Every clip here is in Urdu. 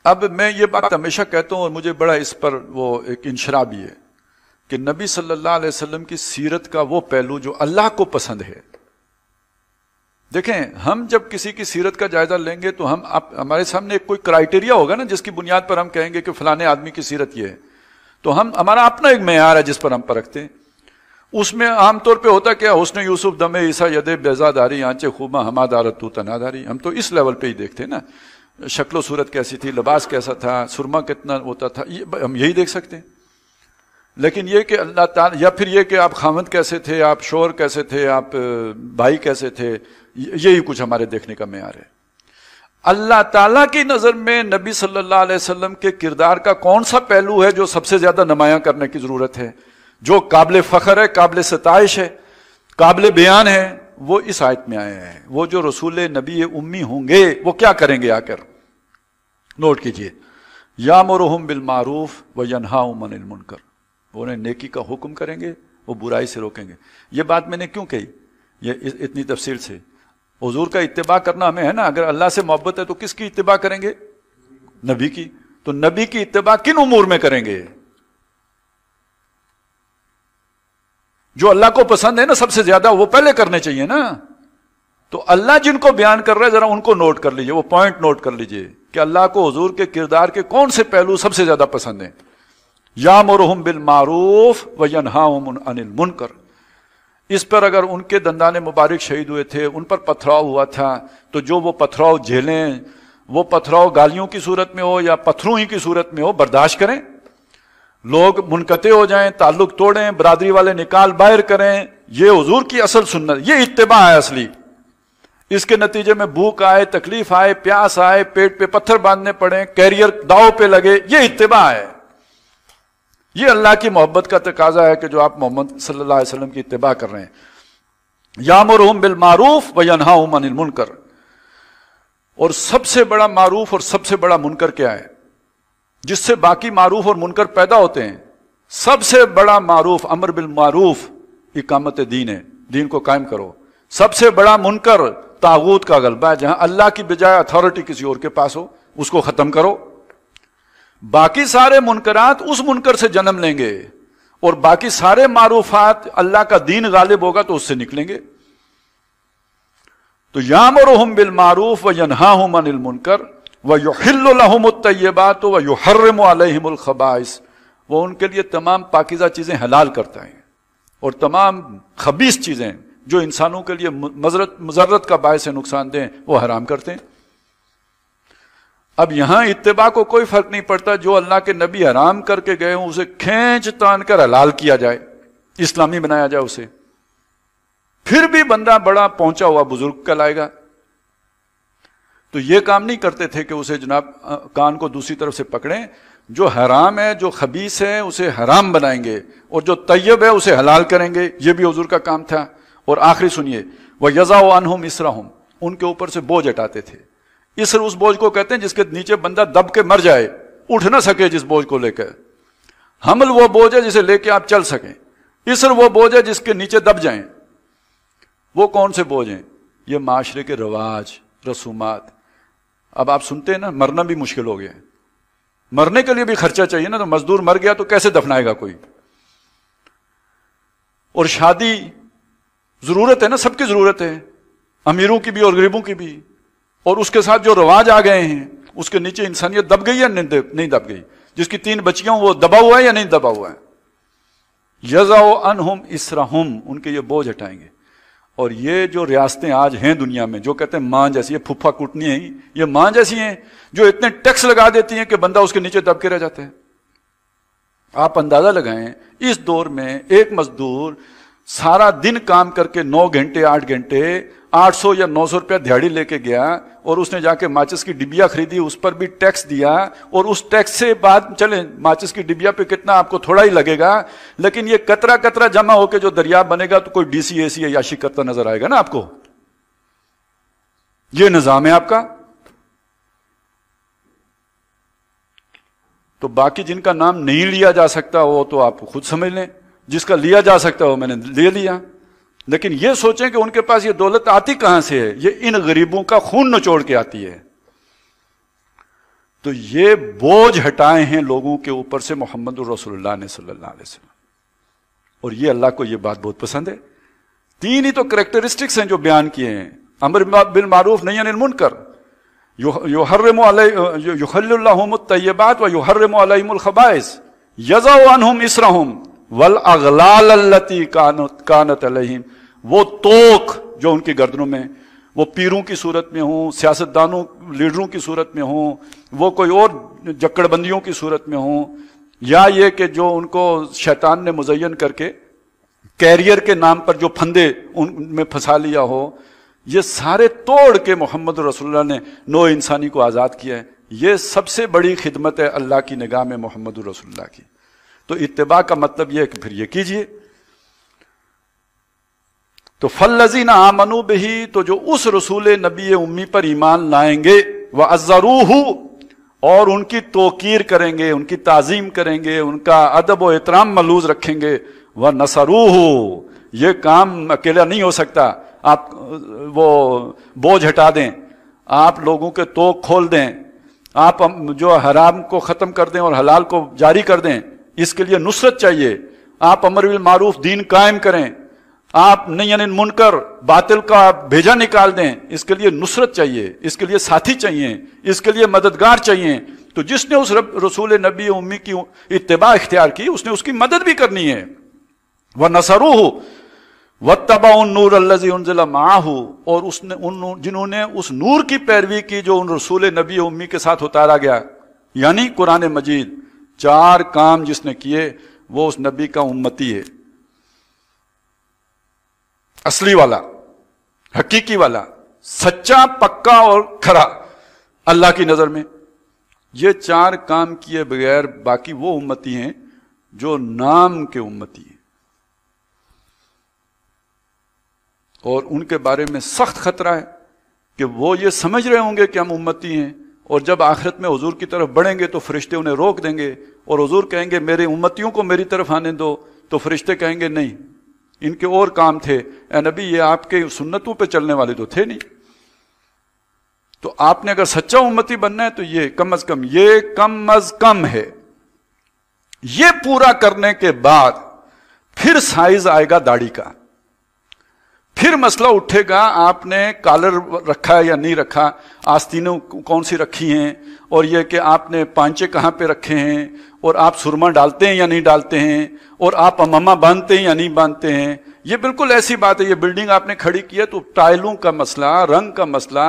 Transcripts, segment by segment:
اب میں یہ بات ہمیشہ کہتا ہوں اور مجھے بڑا اس پر وہ ایک انشراح بھی ہے کہ نبی صلی اللہ علیہ وسلم کی سیرت کا وہ پہلو جو اللہ کو پسند ہے. دیکھیں ہم جب کسی کی سیرت کا جائزہ لیں گے تو ہمارے سامنے ایک کوئی کرائیٹیریا ہوگا نا جس کی بنیاد پر ہم کہیں گے کہ فلانے آدمی کی سیرت یہ ہے. تو ہمارا اپنا ایک معیار ہے جس پر ہم پرکھتے ہیں. اس میں عام طور پہ ہوتا کیا حسن یوسف دم عیسیٰ ید بیضا داری آنچ خوبہ ہمادارت تو تناداری. ہم تو اس لیول پہ ہی دیکھتے ہیں نا, شکل و صورت کیسی تھی, لباس کیسا تھا, سرما کتنا ہوتا تھا, ہم یہی دیکھ سکتے ہیں. لیکن یہ کہ اللہ تعالیٰ, یا پھر یہ کہ آپ خاوند کیسے تھے, آپ شوہر کیسے تھے, آپ بھائی کیسے تھے, یہی کچھ ہمارے دیکھنے کا معیار ہے. اللہ تعالیٰ کی نظر میں نبی صلی اللہ علیہ وسلم کے کردار کا کون سا پہلو ہے جو سب سے زیادہ نمایاں کرنے کی ضرورت ہے, جو قابل فخر ہے, قابل ستائش ہے, قابل بیان ہے, وہ اس آیت میں آئے ہیں. وہ جو رسول نبی امی ہوں گے وہ کیا کریں گے, آ کر نوٹ کیجئے, یامرہم بالمعروف وینہاہم عن المنکر. وہ انہیں نیکی کا حکم کریں گے, وہ برائی سے روکیں گے. یہ بات میں نے کیوں کہی یہ اتنی تفصیل سے؟ حضور کا اتباع کرنا ہمیں ہے نا. اگر اللہ سے محبت ہے تو کس کی اتباع کریں گے؟ نبی کی. تو نبی کی اتباع کن امور میں کریں گے؟ جو اللہ کو پسند ہے نا سب سے زیادہ, وہ پہلے کرنے چاہیے نا. تو اللہ جن کو بیان کر رہا ہے ذرا ان کو نوٹ کر لیجئے, وہ پوائنٹ نوٹ کر لیجئے کہ اللہ کو حضور کے کردار کے کون سے پہلو سب سے زیادہ پسند ہیں. یامرہم بالمعروف وینہاہم عن المنکر. اس پر اگر ان کے دندان مبارک شہید ہوئے تھے, ان پر پتھراؤ ہوا تھا, تو جو وہ پتھراؤ جھیلیں, وہ پتھراؤ گالیوں کی صورت میں ہو یا پتھروں ہی کی صورت میں ہو, برداشت کریں. لوگ منقطع ہو جائیں, تعلق توڑیں, برادری والے نکال باہر کریں, یہ حضور کی اصل سنت, یہ اتباع ہے اصلی. اس کے نتیجے میں بھوک آئے, تکلیف آئے, پیاس آئے, پیٹ پہ پتھر باندھنے پڑیں, کیریئر داؤ پہ لگے, یہ اتباع ہے. یہ اللہ کی محبت کا تقاضا ہے کہ جو آپ محمد صلی اللہ علیہ وسلم کی اتباع کر رہے ہیں. یامرہم بالمعروف وینہاہم عن المنکر. اور سب سے بڑا معروف اور سب سے بڑا منکر کیا ہے جس سے باقی معروف اور منکر پیدا ہوتے ہیں؟ سب سے بڑا معروف امر بالمعروف اقامت دین ہے, دین کو قائم کرو. سب سے بڑا منکر طاغوت کا غلبہ ہے, جہاں اللہ کی بجائے اتھارٹی کسی اور کے پاس ہو اس کو ختم کرو. باقی سارے منکرات اس منکر سے جنم لیں گے, اور باقی سارے معروفات اللہ کا دین غالب ہوگا تو اس سے نکلیں گے. تو یامرہم بالمعروف وینہاہم عن المنکر ویحل لہم الطیبات ویحرم علیہم الخبائث. وہ ان کے لیے تمام پاکیزہ چیزیں حلال کرتا ہے اور تمام خبیث چیزیں جو انسانوں کے لیے مضرت کا باعث نقصان دیں وہ حرام کرتے ہیں. اب یہاں اتباع کو کوئی فرق نہیں پڑتا, جو اللہ کے نبی حرام کر کے گئے ہوں اسے کھینچ تان کر حلال کیا جائے, اسلامی بنایا جائے اسے. پھر بھی بندہ بڑا پہنچا ہوا بزرگ کہلائے گا. تو یہ کام نہیں کرتے تھے کہ اسے جناب کان کو دوسری طرف سے پکڑیں, جو حرام ہے جو خبیث ہے اسے حرام بنائیں گے, اور جو طیب ہے اسے حلال کریں گے. یہ بھی حضور کا کام تھا. اور آخری سنیے, وَيَضَعُ عَنْهُمْ إِسْرَهُمْ. ان کے اوپر سے بوجھ ہٹاتے تھے. اسر اس بوجھ کو کہتے ہیں جس کے نیچے بندہ دب کے مر جائے, اٹھ نہ سکے جس بوجھ کو لے کر. حمل وہ بوجھ ہے جسے لے کے آپ چل سکیں. اسر وہ بوجھ ہے جس کے نیچے دب جائیں. وہ کون سے بوجھ ہیں؟ یہ معاشرے کے رواج, رسومات. اب آپ سنتے ہیں نا, مرنا بھی مشکل ہو گیا ہے. مرنے کے لیے بھی خرچہ چاہیے نا, تو مزدور مر گیا تو کیسے دفنائے گا کوئی؟ اور شادی ضرورت ہے نا, سب کی ضرورت ہے, امیروں کی بھی اور غریبوں کی بھی. اور اس کے ساتھ جو رواج آ گئے ہیں اس کے نیچے انسانیت دب گئی یا نہیں دب گئی؟ جس کی 3 بچیاں وہ دبا ہوا ہے یا نہیں دبا ہوا ہے؟ یضع عنہم اسرہم. ان کے یہ بوجھ ہٹائیں گے. اور یہ جو ریاستیں آج ہیں دنیا میں جو کہتے ہیں ماں جیسی, یہ پھپھا کوٹنی ہیں, یہ ماں جیسی ہیں جو اتنے ٹیکس لگا دیتی ہیں کہ بندہ اس کے نیچے دب کے رہ جاتا ہے. آپ اندازہ لگائیں اس دور میں ایک مزدور سارا دن کام کر کے 9 گھنٹے 8 گھنٹے 800 یا 900 روپیہ دیہڑی لے کے گیا, اور اس نے جا کے ماچس کی ڈبیا خریدی, اس پر بھی ٹیکس دیا, اور اس ٹیکس سے بعد چلیں ماچس کی ڈبیا پہ کتنا آپ کو تھوڑا ہی لگے گا, لیکن یہ قطرہ قطرہ جمع ہو کے جو دریا بنے گا تو کوئی ڈی سی اے سی عیاشی کرتا نظر آئے گا نا آپ کو. یہ نظام ہے آپ کا. تو باقی جن کا نام نہیں لیا جا سکتا وہ تو آپ خود سمجھ لیں, جس کا لیا جا سکتا ہے وہ میں نے لے لیا. لیکن یہ سوچیں کہ ان کے پاس یہ دولت آتی کہاں سے ہے؟ یہ ان غریبوں کا خون نچوڑ کے آتی ہے. تو یہ بوجھ ہٹائے ہیں لوگوں کے اوپر سے محمد رسول اللہ نے صلی اللہ علیہ وسلم. اور یہ اللہ کو یہ بات بہت پسند ہے. 3 ہی تو کریکٹرسٹکس ہیں جو بیان کیے ہیں. امر بالمعروف نہی عن المنکر، یحرم یحل لهم الطیبات ویحرم علیہم الخبائث یضع عنہم اسرہم والاغلال التی کانت علیہم. وہ توق جو ان کی گردنوں میں، وہ پیروں کی صورت میں ہوں، سیاستدانوں لیڈروں کی صورت میں ہوں، وہ کوئی اور جکڑ بندیوں کی صورت میں ہوں، یا یہ کہ جو ان کو شیطان نے مزین کر کے کیریئر کے نام پر جو پھندے ان میں پھنسا لیا ہو، یہ سارے توڑ کے محمد رسول اللہ نے نو انسانی کو آزاد کیا ہے. یہ سب سے بڑی خدمت ہے اللہ کی نگاہ میں محمد رسول اللہ کی. تو اتباع کا مطلب یہ ہے کہ پھر یہ کیجئے. تو فالذین آمنوا بہ، تو جو اس رسول نبی امی پر ایمان لائیں گے، وعزروہ، اور ان کی توقیر کریں گے، ان کی تعظیم کریں گے، ان کا ادب و احترام ملحوظ رکھیں گے، ونصروہ، یہ کام اکیلا نہیں ہو سکتا. آپ وہ بوجھ ہٹا دیں، آپ لوگوں کے توق کھول دیں، آپ جو حرام کو ختم کر دیں اور حلال کو جاری کر دیں، اس کے لیے نصرت چاہیے. آپ امر بالمعروف دین قائم کریں، آپ نہی عن المنکر باطل کا بھیجا نکال دیں، اس کے لیے نصرت چاہیے، اس کے لیے ساتھی چاہیے، اس کے لیے مددگار چاہیے. تو جس نے اس رسول نبی امی کی اتباع اختیار کی، اس نے اس کی مدد بھی کرنی ہے. وَنَصَرُوهُ وَاتَّبَعُوا النُّورَ الَّذِي أُنزِلَ مَعَهُ، اور اس نے جنہوں نے اس نور کی پیروی کی جو ان رسول نبی امی کے ساتھ اتارا گیا، یعنی قرآن مجید. 4 کام جس نے کیے وہ اس نبی کا امتی ہے، اصلی والا، حقیقی والا، سچا، پکا اور کھرا اللہ کی نظر میں. یہ 4 کام کیے بغیر باقی وہ امتی ہیں جو نام کے امتی ہیں، اور ان کے بارے میں سخت خطرہ ہے کہ وہ یہ سمجھ رہے ہوں گے کہ ہم امتی ہیں، اور جب آخرت میں حضور کی طرف بڑھیں گے تو فرشتے انہیں روک دیں گے، اور حضور کہیں گے میرے امتیوں کو میری طرف آنے دو، تو فرشتے کہیں گے نہیں، ان کے اور کام تھے، اے نبی یہ آپ کے سنتوں پہ چلنے والے تو تھے نہیں. تو آپ نے اگر سچا امتی بننا ہے تو یہ کم از کم ہے. یہ پورا کرنے کے بعد پھر سائز آئے گا داڑھی کا، پھر مسئلہ اٹھے گا آپ نے کالر رکھا ہے یا نہیں رکھا، آستینیں کون سی رکھی ہیں، اور یہ کہ آپ نے پانچے کہاں پہ رکھے ہیں، اور آپ سرما ڈالتے ہیں یا نہیں ڈالتے ہیں، اور آپ امامہ باندھتے ہیں یا نہیں باندھتے ہیں. یہ بالکل ایسی بات ہے. یہ بلڈنگ آپ نے کھڑی کی ہے تو ٹائلوں کا مسئلہ، رنگ کا مسئلہ،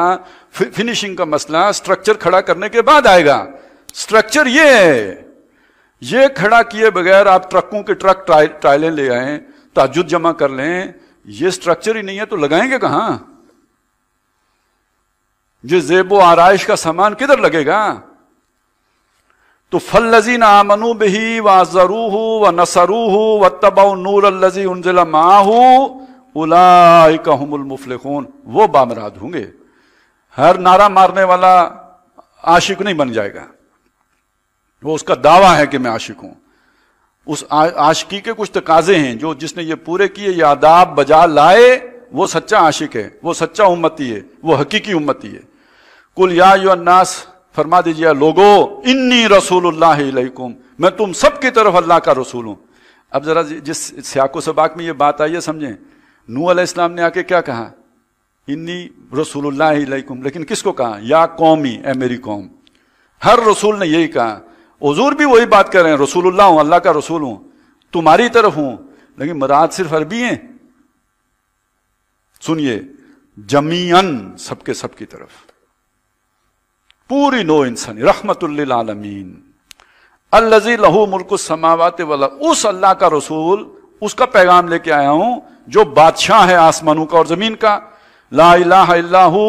فنیشنگ کا مسئلہ سٹرکچر کھڑا کرنے کے بعد آئے گا. سٹرکچر یہ ہے، یہ کھڑا کیے بغیر آپ ٹرکوں کے ٹرک ٹائلیں لے آئیں، تہجد جمع کر لیں، یہ سٹرکچر ہی نہیں ہے تو لگائیں گے کہاں؟ یہ زیب و آرائش کا سامان کدھر لگے گا؟ تو فالذین آمنوا بہ وعزروہ ونصروہ واتبعوا النور الذی انزل معہ اولئک هم المفلحون. وہ بامراد ہوں گے. ہر نعرہ مارنے والا عاشق نہیں بن جائے گا. وہ اس کا دعویٰ ہے کہ میں عاشق ہوں. اس عاشقی کے کچھ تقاضے ہیں جو جس نے یہ پورے کیے، یہ آداب بجا لائے، وہ سچا عاشق ہے، وہ سچا امتی ہے، وہ حقیقی امتی ہے. قل یا ایھا الناس، فرما دیجیے لوگو، انی رسول اللہ علیکم، میں تم سب کی طرف اللہ کا رسول ہوں. اب ذرا جس سیاق و سباق میں یہ بات آئی ہے سمجھیں. نوح علیہ السلام نے آ کے کیا کہا؟ انی رسول اللہ علیکم. لیکن کس کو کہا؟ یا قومی، اے میری قوم. ہر رسول نے یہی کہا. حضور بھی وہی بات کر رہے ہیں، رسول اللہ ہوں، اللہ کا رسول ہوں، تمہاری طرف ہوں. لیکن مراد صرف عربی ہیں؟ سنیے، جمیعاً، سب کے سب کی طرف، پوری نو انسانی، رحمت للعالمین، الذی لہ ملک السماوات والارض. اس اللہ کا رسول، اس کا پیغام لے کے آیا ہوں جو بادشاہ ہے آسمانوں کا اور زمین کا. لا الہ الا ہو.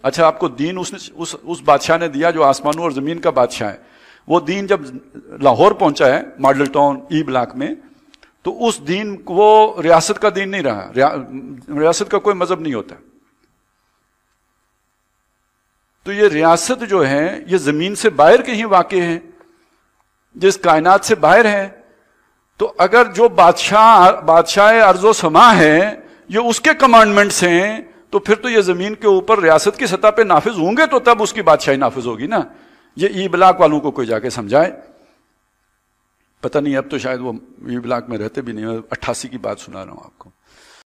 اچھا، آپ کو دین اس بادشاہ نے دیا جو آسمانوں اور زمین کا بادشاہ ہے. وہ دین جب لاہور پہنچا ہے، ماڈل ٹاؤن ای بلاک میں، تو اس دین وہ ریاست کا دین نہیں رہا. ریاست کا کوئی مذہب نہیں ہوتا. تو یہ ریاست جو ہے یہ زمین سے باہر کہیں واقع ہے، جس کائنات سے باہر ہے. تو اگر جو بادشاہ ارض و سما ہے یہ اس کے کمانڈمنٹس ہیں، تو پھر تو یہ زمین کے اوپر ریاست کی سطح پہ نافذ ہوں گے تو تب اس کی بادشاہی نافذ ہوگی نا. یہ ای بلاک والوں کو کوئی جا کے سمجھائے. پتہ نہیں اب تو شاید وہ ای بلاک میں رہتے بھی نہیں. 88 کی بات سنا رہا ہوں آپ کو.